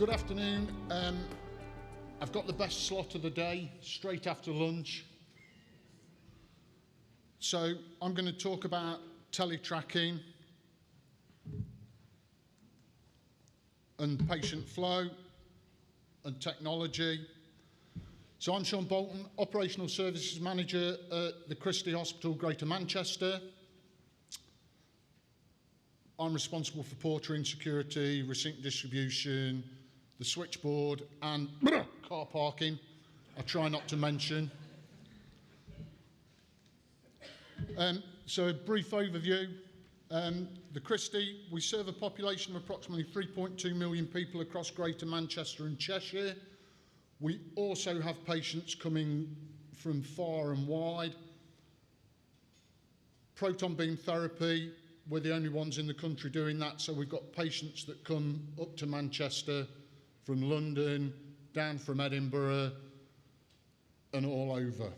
Good afternoon. I've got the best slot of the day, straight after lunch. So I'm going to talk about teletracking and patient flow and technology. So I'm Sean Boulton, Operational Services Manager at the Christie Hospital, Greater Manchester. I'm responsible for portering, security, receipt distribution, the switchboard and car parking. I try not to mention. So a brief overview. The Christie, we serve a population of approximately 3.2 million people across Greater Manchester and Cheshire. We also have patients coming from far and wide. Proton beam therapy, we're the only ones in the country doing that, so we've got patients that come up to Manchester from London, down from Edinburgh, and all over.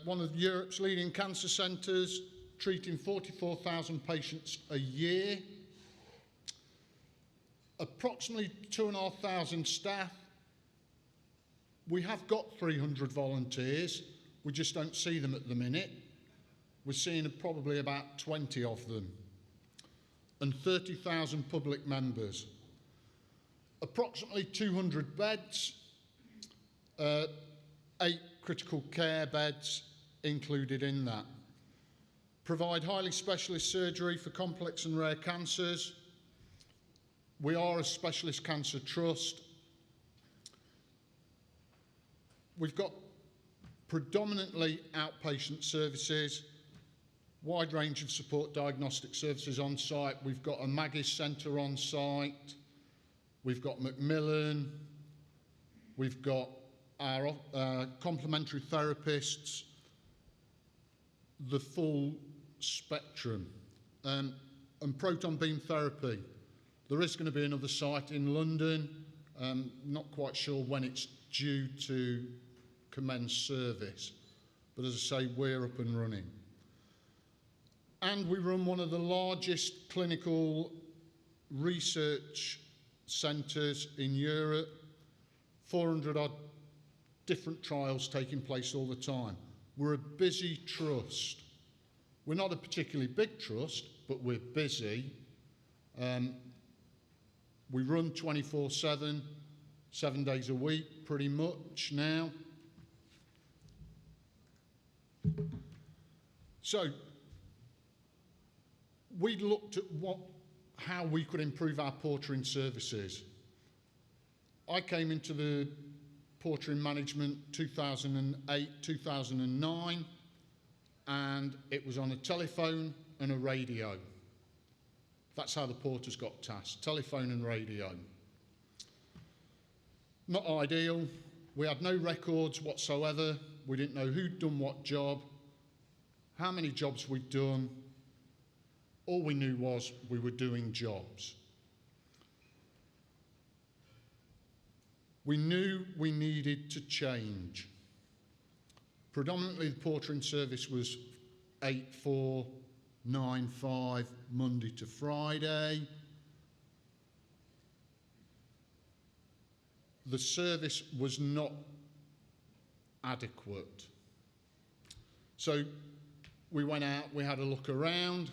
One of Europe's leading cancer centres, treating 44,000 patients a year. Approximately 2,500 staff. We have got 300 volunteers, we just don't see them at the minute. We're seeing probably about 20 of them. And 30,000 public members. Approximately 200 beds, 8 critical care beds included in that. Provide highly specialist surgery for complex and rare cancers. We are a specialist cancer trust. We've got predominantly outpatient services, wide range of support diagnostic services on site. We've got a Maggis centre on site. We've got Macmillan. We've got our complementary therapists, the full spectrum. And proton beam therapy. There is going to be another site in London. Not quite sure when it's due to commence service. But as I say, we're up and running. And we run one of the largest clinical research centres in Europe, 400 odd different trials taking place all the time. We're a busy trust. We're not a particularly big trust, but we're busy. We run 24/7, 7 days a week, pretty much now. So, we looked at how we could improve our portering services. I came into the portering management 2008, 2009, and it was on a telephone and a radio. That's how the porters got tasked, telephone and radio. Not ideal. We had no records whatsoever. We didn't know who'd done what job, how many jobs we'd done. All we knew was we were doing jobs. We knew we needed to change. Predominantly the portering service was 8-4, 9-5, Monday to Friday. The service was not adequate. So we went out, we had a look around,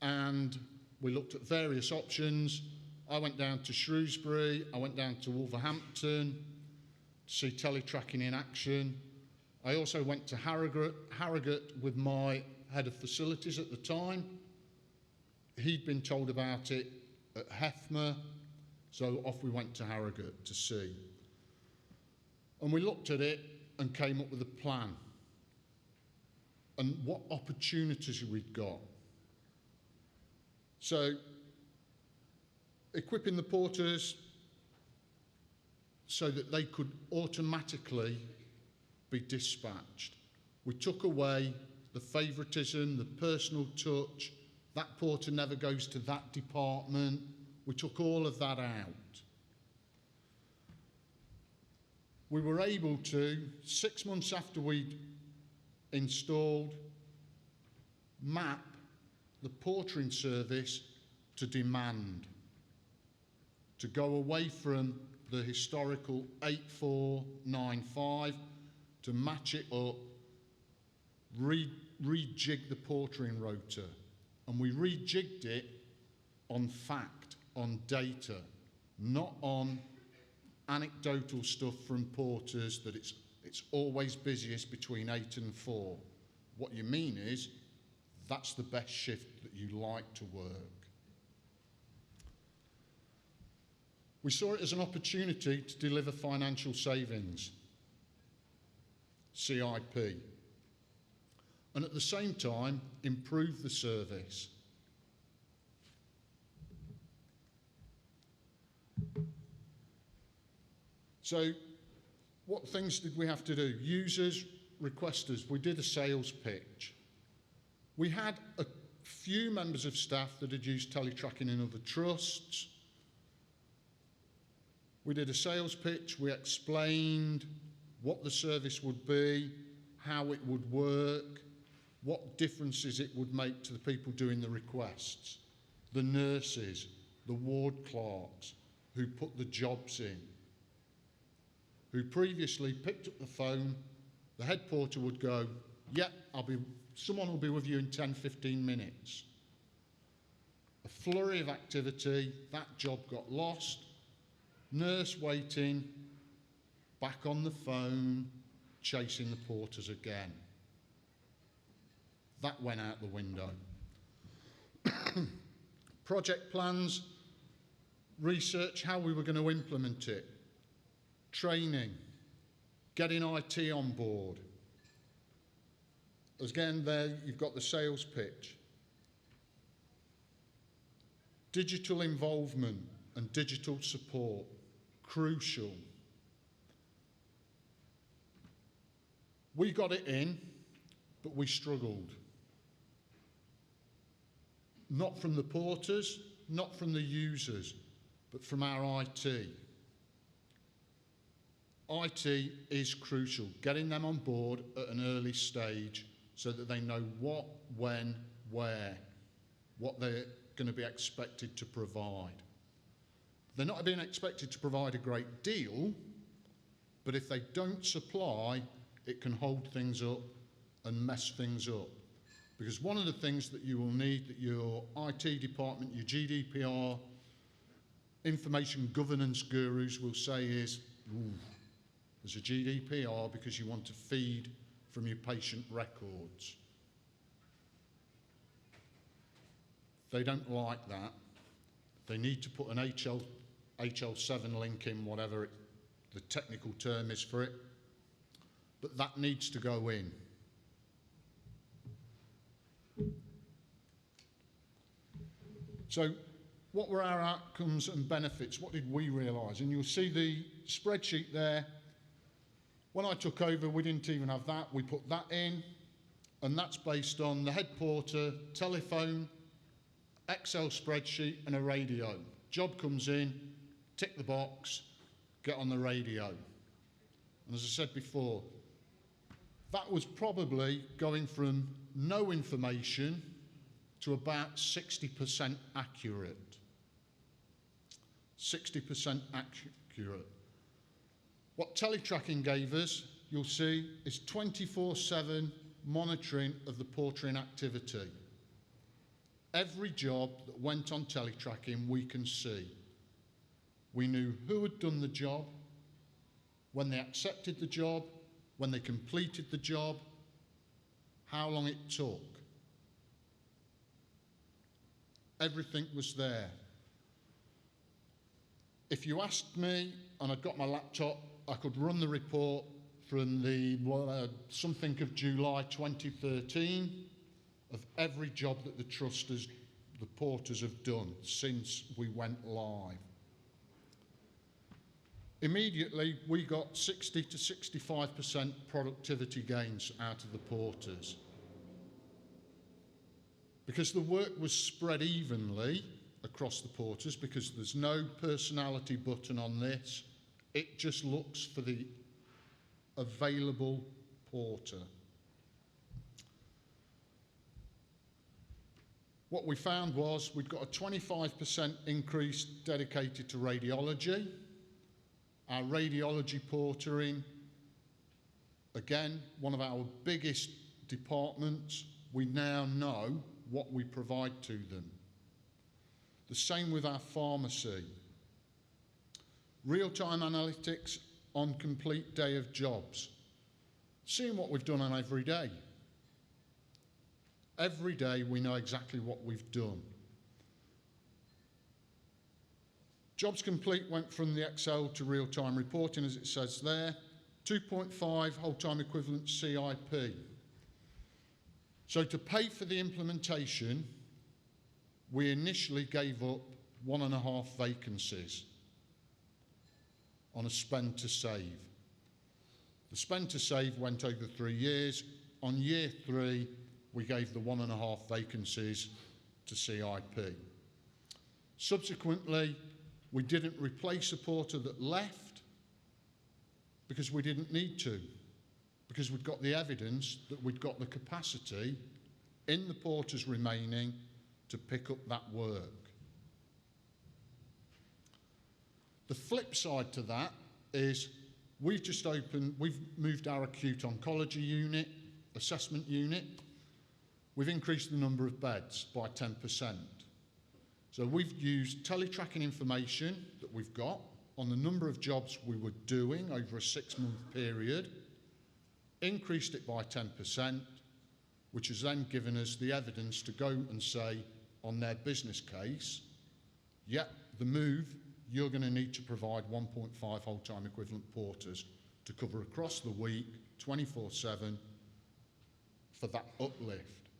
and we looked at various options. I went down to Shrewsbury, I went down to Wolverhampton to see teletracking in action. I also went to Harrogate with my head of facilities at the time. He'd been told about it at HFM, so off we went to Harrogate to see. And we looked at it and came up with a plan and what opportunities we'd got. So, equipping the porters so that they could automatically be dispatched. We took away the favouritism, the personal touch, that porter never goes to that department. We took all of that out. We were able to, 6 months after we'd installed, map the portering service to demand. to go away from the historical 8495 to match it up, rejig the portering rotor. And we rejigged it on fact, on data, not on anecdotal stuff from porters that it's always busiest between 8 and 4. What you mean is that's the best shift that you like to work. We saw it as an opportunity to deliver financial savings, CIP, and at the same time improve the service. So what things did we have to do? Users, requesters, we did a sales pitch. We had a few members of staff that had used Teletracking in other trusts. We did a sales pitch, we explained what the service would be, how it would work, what differences it would make to the people doing the requests, the nurses, the ward clerks who put the jobs in, who previously picked up the phone, the head porter would go, "Yep, someone will be with you in 10, 15 minutes. A flurry of activity, that job got lost, nurse waiting, back on the phone, chasing the porters again. That went out the window. Project plans, research how we were going to implement it, training, getting IT on board. Again, there you've got the sales pitch. Digital involvement and digital support, crucial. We got it in, but we struggled. Not from the porters, not from the users, but from our IT. IT is crucial, getting them on board at an early stage so that they know what, when, where, what they're going to be expected to provide. They're not being expected to provide a great deal, but if they don't supply, it can hold things up and mess things up. Because one of the things that you will need, that your IT department, your GDPR, information governance gurus will say is, there's a GDPR because you want to feed from your patient records. They don't like that. They need to put an HL7 link in, whatever the technical term is for it, but that needs to go in. So what were our outcomes and benefits? What did we realise? And you'll see the spreadsheet there. When I took over, we didn't even have that. We put that in, and that's based on the head porter, telephone, Excel spreadsheet, and a radio. Job comes in, tick the box, get on the radio. And as I said before, that was probably going from no information to about 60% accurate. 60% accurate. What Teletracking gave us, you'll see, is 24/7 monitoring of the portering activity. Every job that went on Teletracking, we can see. We knew who had done the job, when they accepted the job, when they completed the job, how long it took. Everything was there. If you asked me, and I'd got my laptop, I could run the report from the something of July 2013 of every job that the porters have done since we went live. Immediately, we got 60 to 65% productivity gains out of the porters. Because the work was spread evenly across the porters, because there's no personality button on this, it just looks for the available porter. What we found was we'd got a 25% increase dedicated to radiology. Our radiology portering, again, one of our biggest departments, we now know what we provide to them. The same with our pharmacy. Real-time analytics on complete day of jobs. Seeing what we've done on every day. Every day we know exactly what we've done. Jobs complete went from the Excel to real-time reporting, as it says there. 2.5 whole-time equivalent CIP. So to pay for the implementation, we initially gave up 1.5 vacancies on a spend to save. The spend to save went over 3 years. On year 3, we gave the 1.5 vacancies to CIP. Subsequently, we didn't replace a porter that left because we didn't need to, because we'd got the evidence that we'd got the capacity in the porters remaining to pick up that work. The flip side to that is we've moved our acute oncology unit, assessment unit. We've increased the number of beds by 10%. So we've used teletracking information that we've got on the number of jobs we were doing over a 6-month period, increased it by 10%, which has then given us the evidence to go and say on their business case, yep, the move, you're going to need to provide 1.5 whole-time equivalent porters to cover across the week, 24/7, for that uplift.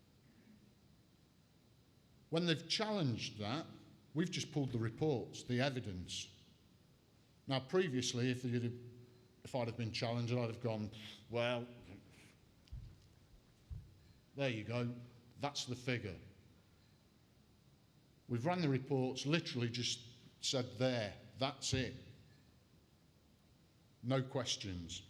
When they've challenged that, we've just pulled the reports, the evidence. Now, previously, if I'd have been challenged, I'd have gone, well, there you go, that's the figure. We've run the reports, literally just said there, that's it. No questions.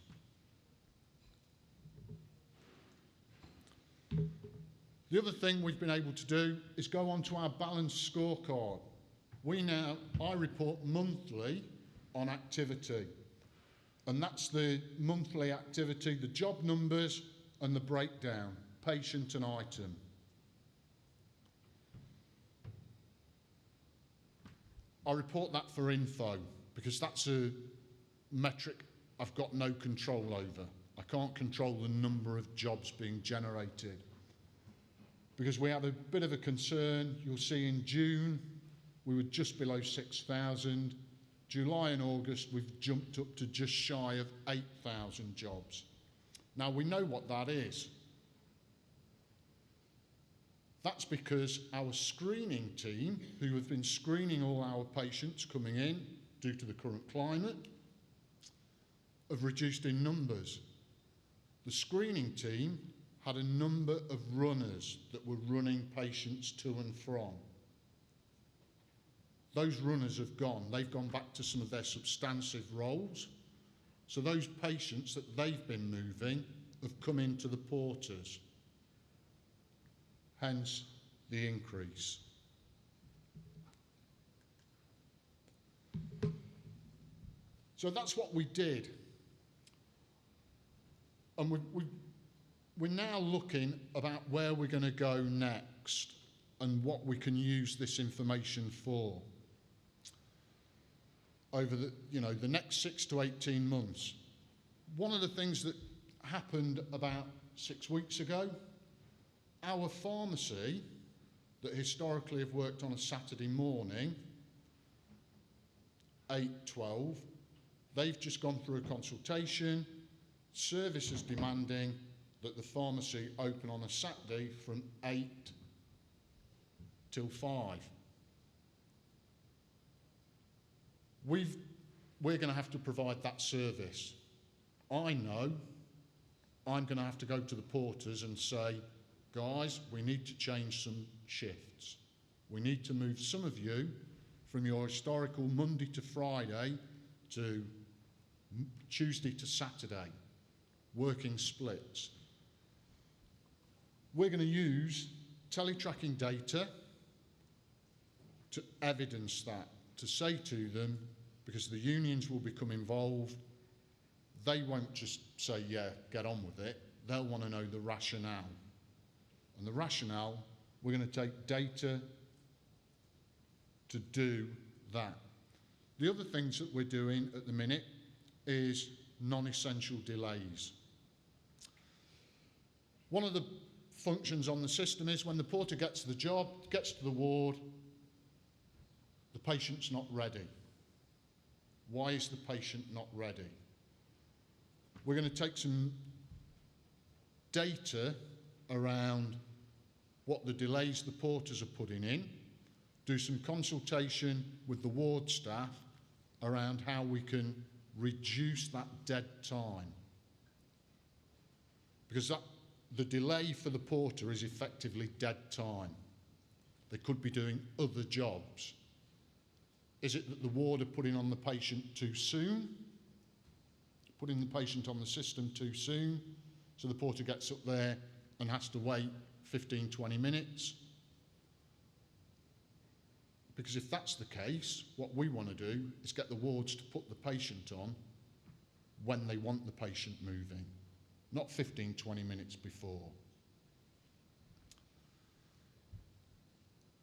The other thing we've been able to do is go on to our balanced scorecard. I report monthly on activity, and that's the monthly activity, the job numbers and the breakdown, patient and item. I report that for info because that's a metric I've got no control over. I can't control the number of jobs being generated. Because we had a bit of a concern, you'll see in June, we were just below 6,000. July and August, we've jumped up to just shy of 8,000 jobs. Now, we know what that is. That's because our screening team, who have been screening all our patients coming in due to the current climate, have reduced in numbers. The screening team had a number of runners that were running patients to and from. Those runners have gone. They've gone back to some of their substantive roles. So those patients that they've been moving have come into the porters. Hence the increase. So that's what we did. And we're now looking about where we're going to go next and what we can use this information for over the next 6 to 18 months. One of the things that happened about 6 weeks ago, our pharmacy that historically have worked on a Saturday morning, 8-12, they've just gone through a consultation. Service is demanding that the pharmacy open on a Saturday from 8 till 5. We're going to have to provide that service. I know I'm going to have to go to the porters and say, guys, we need to change some shifts. We need to move some of you from your historical Monday to Friday to Tuesday to Saturday, working splits. We're going to use teletracking data to evidence that, to say to them, because the unions will become involved, they won't just say, yeah, get on with it. They'll want to know the rationale. And the rationale, we're going to take data to do that. The other things that we're doing at the minute is non-essential delays. One of the functions on the system is when the porter gets to the job, gets to the ward, the patient's not ready. Why is the patient not ready? We're going to take some data around what the delays the porters are putting in, do some consultation with the ward staff around how we can reduce that dead time. Because the delay for the porter is effectively dead time. They could be doing other jobs. Is it that the ward are putting on the patient too soon? Putting the patient on the system too soon, so the porter gets up there and has to wait 15, 20 minutes? Because if that's the case, what we want to do is get the wards to put the patient on when they want the patient moving, not 15, 20 minutes before.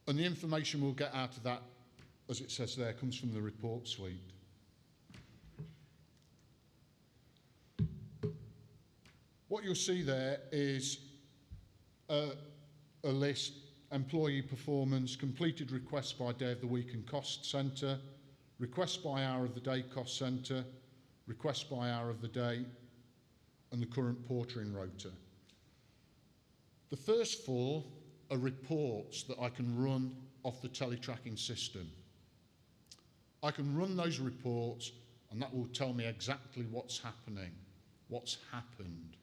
And the information we'll get out of that, as it says there, comes from the report suite. What you'll see there is a list: employee performance, completed requests by day of the week and cost centre, requests by hour of the day cost centre, requests by hour of the day, and the current portering rota. The first four are reports that I can run off the Teletracking system. I can run those reports and that will tell me exactly what's happening, what's happened,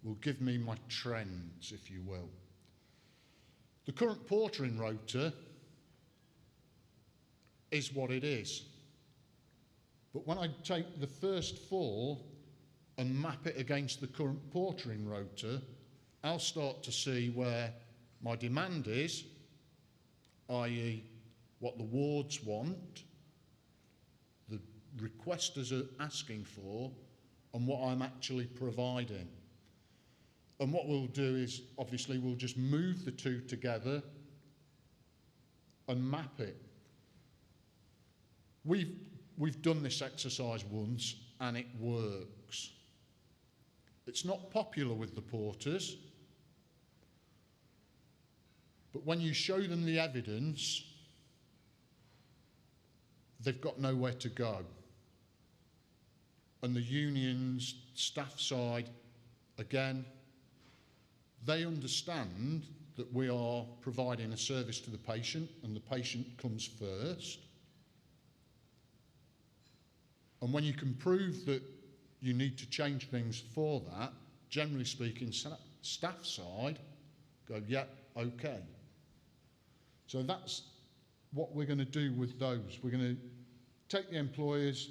will give me my trends, if you will. The current portering rota is what it is. But when I take the first four and map it against the current portering rota, I'll start to see where my demand is, i.e. what the wards want, the requesters are asking for, and what I'm actually providing. And what we'll do is, obviously, we'll just move the two together and map it. We've done this exercise once and it works. It's not popular with the porters, but when you show them the evidence, they've got nowhere to go. And the union's staff side, again, they understand that we are providing a service to the patient and the patient comes first. And when you can prove that you need to change things for that, generally speaking, staff side go, yeah, okay. So that's what we're going to do with those. We're going to take the employers,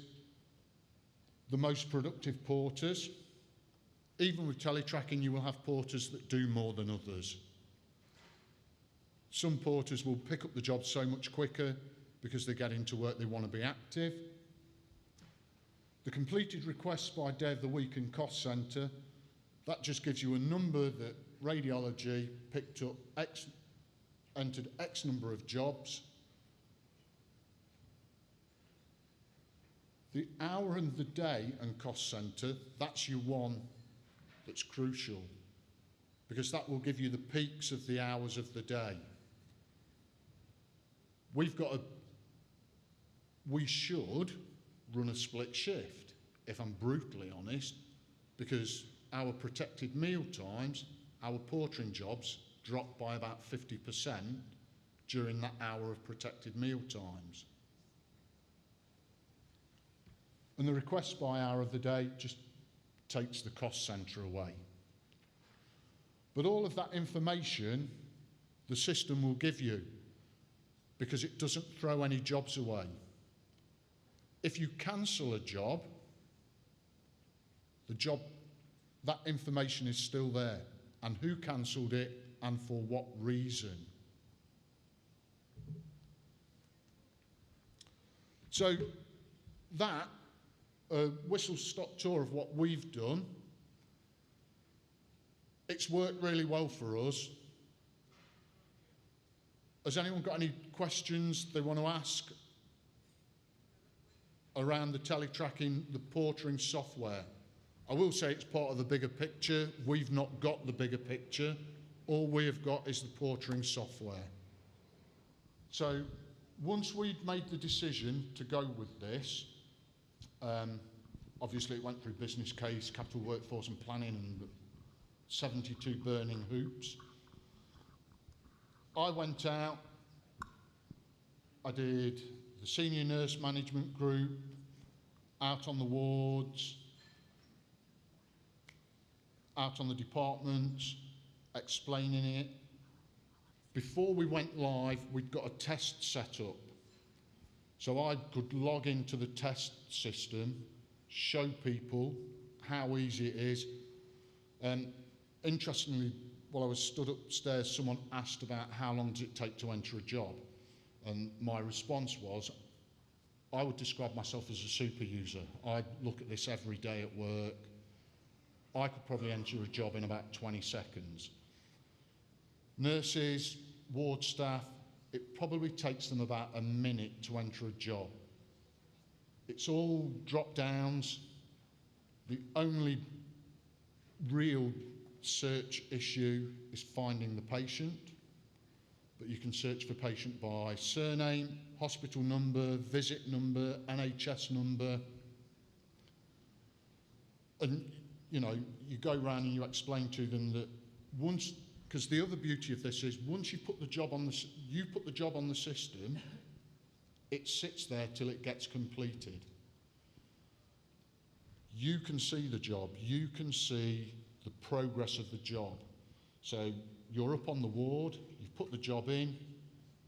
the most productive porters. Even with teletracking, you will have porters that do more than others. Some porters will pick up the job so much quicker because they get into work, they want to be active. The completed requests by day of the week and cost centre, that just gives you a number that radiology picked up, entered X number of jobs. The hour and the day and cost centre, that's your one that's crucial, because that will give you the peaks of the hours of the day. We should run a split shift, if I'm brutally honest, because our protected meal times, our portering jobs drop by about 50% during that hour of protected meal times. And the request by hour of the day just takes the cost centre away. But all of that information the system will give you, because it doesn't throw any jobs away. If you cancel a job, that information is still there, and who cancelled it and for what reason. So that, a whistle-stop tour of what we've done. It's worked really well for us. Has anyone got any questions they want to ask around the teletracking, the portering software? I will say it's part of the bigger picture. We've not got the bigger picture. All we have got is the portering software. So once we'd made the decision to go with this, obviously it went through business case, capital workforce and planning, and 72 burning hoops. I went out, I did the senior nurse management group, out on the wards, out on the departments, explaining it. Before we went live, we'd got a test set up. So I could log into the test system, show people how easy it is. Interestingly, while I was stood upstairs, someone asked about how long does it take to enter a job. And my response was, I would describe myself as a super user. I'd look at this every day at work. I could probably enter a job in about 20 seconds. Nurses, ward staff, it probably takes them about a minute to enter a job. It's all drop downs. The only real search issue is finding the patient, but you can search for patient by surname, hospital number, visit number, NHS number. And you know, you go around and you explain to them that once, because the other beauty of this is once you put the job on the system, it sits there till it gets completed. You can see the job, you can see the progress of the job. So you're up on the ward, you've put the job in,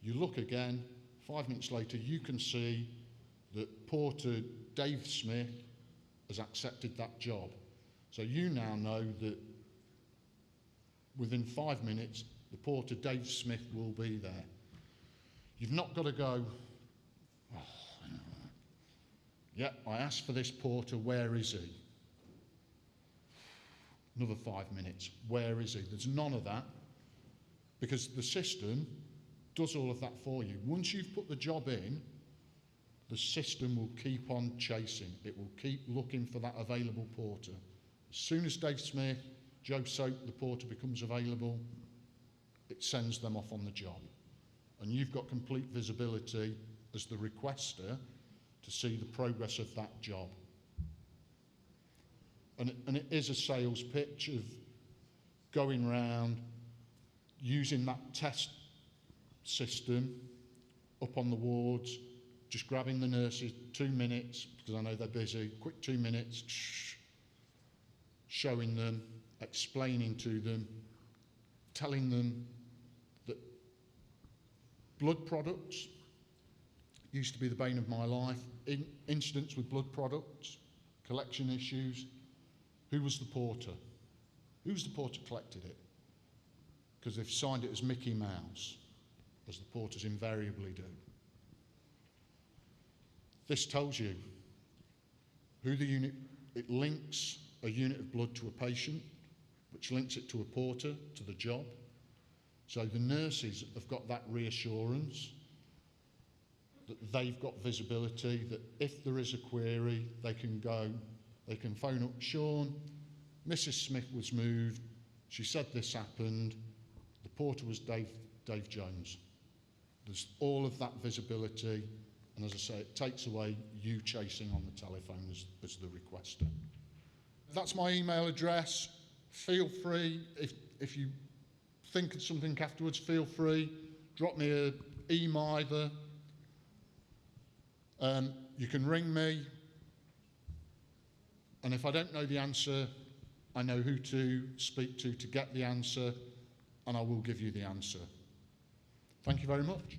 you look again, 5 minutes later you can see that Porter Dave Smith has accepted that job. So you now know that within 5 minutes, the Porter Dave Smith will be there. You've not got to go, oh, yeah, I asked for this porter, where is he? Another 5 minutes, where is he? There's none of that, because the system does all of that for you. Once you've put the job in, the system will keep on chasing. It will keep looking for that available porter. As soon as Dave Smith, Joe Soap, the porter becomes available, it sends them off on the job. And you've got complete visibility as the requester to see the progress of that job. And it is a sales pitch of going around, using that test system up on the wards, just grabbing the nurses, 2 minutes, because I know they're busy, quick 2 minutes, showing them, explaining to them, telling them that blood products used to be the bane of my life. Incidents with blood products, collection issues. Who was the porter? Who's the porter collected it? Because they've signed it as Mickey Mouse, as the porters invariably do. This tells you who the unit, it links a unit of blood to a patient, which links it to a porter, to the job. So the nurses have got that reassurance that they've got visibility, that if there is a query, they can phone up Sean, Mrs. Smith was moved, she said this happened, the porter was Dave Jones. There's all of that visibility, and as I say, it takes away you chasing on the telephone as the requester. That's my email address. Feel free, if you think of something afterwards, feel free, drop me an email either. You can ring me, and if I don't know the answer, I know who to speak to get the answer, and I will give you the answer. Thank you very much.